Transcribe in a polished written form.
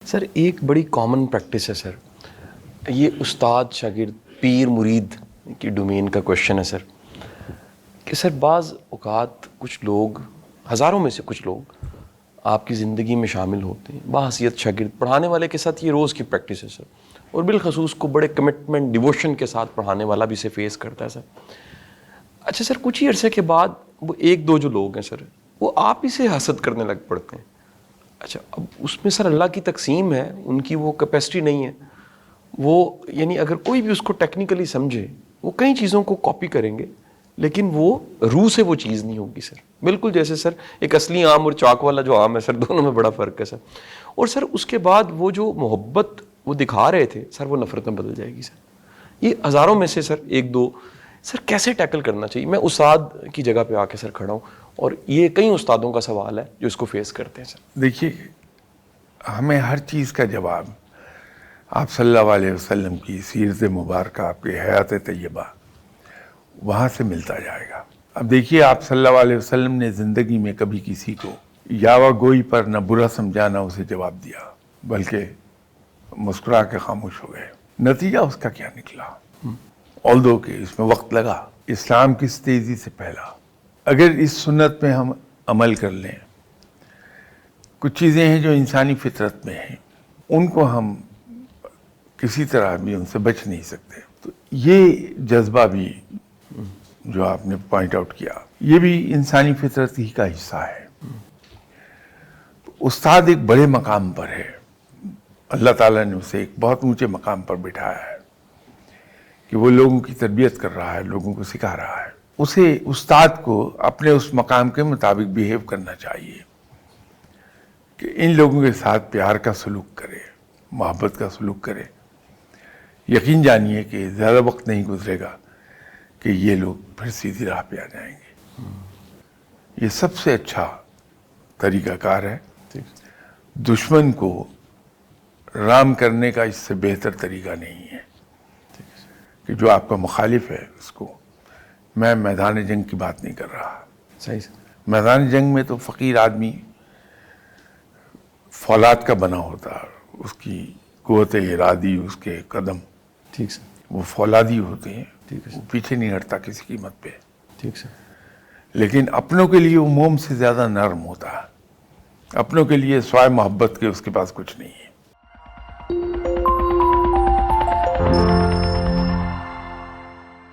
سر ایک بڑی common practice ہے سر، یہ استاد شاگرد پیر مرید کی ڈومین کا کویشچن ہے سر، کہ سر بعض اوقات کچھ لوگ، ہزاروں میں سے کچھ لوگ آپ کی زندگی میں شامل ہوتے ہیں بحیثیت شاگرد، پڑھانے والے کے ساتھ یہ روز کی پریکٹس ہے سر، اور بالخصوص کو بڑے کمٹمنٹ ڈیووشن کے ساتھ پڑھانے والا بھی اسے فیس کرتا ہے سر۔ اچھا سر، کچھ ہی عرصے کے بعد وہ ایک دو جو لوگ ہیں سر، وہ آپ ہی سے حسد کرنے لگ پڑتے ہیں۔ اچھا اب اس میں سر اللہ کی تقسیم ہے، ان کی وہ کیپیسٹی نہیں ہے، وہ یعنی اگر کوئی بھی اس کو ٹیکنیکلی سمجھے وہ کئی چیزوں کو کاپی کریں گے، لیکن وہ روح سے وہ چیز نہیں ہوگی سر۔ بالکل جیسے سر ایک اصلی آم اور چاک والا جو آم ہے سر، دونوں میں بڑا فرق ہے سر۔ اور سر اس کے بعد وہ جو محبت وہ دکھا رہے تھے سر، وہ نفرت میں بدل جائے گی سر۔ یہ ہزاروں میں سے سر ایک دو سر کیسے ٹیکل کرنا چاہیے؟ میں استاد کی جگہ پہ آ کے سر کھڑا ہوں، اور یہ کئی استادوں کا سوال ہے جو اس کو فیس کرتے ہیں سر۔ دیکھیے، ہمیں ہر چیز کا جواب آپ صلی اللہ علیہ وسلم کی سیرت مبارکہ، آپ کی حیات طیبہ، وہاں سے ملتا جائے گا۔ اب دیکھیے، آپ صلی اللہ علیہ وسلم نے زندگی میں کبھی کسی کو یاوہ گوئی پر نہ برا سمجھا نہ اسے جواب دیا، بلکہ مسکرا کے خاموش ہو گئے۔ نتیجہ اس کا کیا نکلا؟ آلدو کہ اس میں وقت لگا، اسلام کس تیزی سے پھیلا۔ اگر اس سنت میں ہم عمل کر لیں، کچھ چیزیں ہیں جو انسانی فطرت میں ہیں، ان کو ہم کسی طرح بھی ان سے بچ نہیں سکتے۔ تو یہ جذبہ بھی جو آپ نے پوائنٹ آؤٹ کیا، یہ بھی انسانی فطرت ہی کا حصہ ہے۔ استاد ایک بڑے مقام پر ہے، اللہ تعالیٰ نے اسے ایک بہت اونچے مقام پر بٹھایا ہے کہ وہ لوگوں کی تربیت کر رہا ہے، لوگوں کو سکھا رہا ہے۔ اسے، استاد کو اپنے اس مقام کے مطابق بیہیو کرنا چاہیے کہ ان لوگوں کے ساتھ پیار کا سلوک کرے، محبت کا سلوک کرے۔ یقین جانیے کہ زیادہ وقت نہیں گزرے گا کہ یہ لوگ پھر سیدھی راہ پہ آ جائیں گے۔ یہ سب سے اچھا طریقہ کار ہے۔ دشمن کو رام کرنے کا اس سے بہتر طریقہ نہیں ہے کہ جو آپ کا مخالف ہے اس کو، میں میدان جنگ کی بات نہیں کر رہا۔ صحیح سر۔ میدان جنگ میں تو فقیر آدمی فولاد کا بنا ہوتا ہے، اس کی قوت ارادی، اس کے قدم، ٹھیک سر، وہ فولادی ہوتے ہیں، ٹھیک ہے وہ سر، پیچھے نہیں ہٹتا کسی قیمت پہ۔ ٹھیک سر۔ لیکن اپنوں کے لیے وہ موم سے زیادہ نرم ہوتا ہے، اپنوں کے لیے سوائے محبت کے اس کے پاس کچھ نہیں ہے۔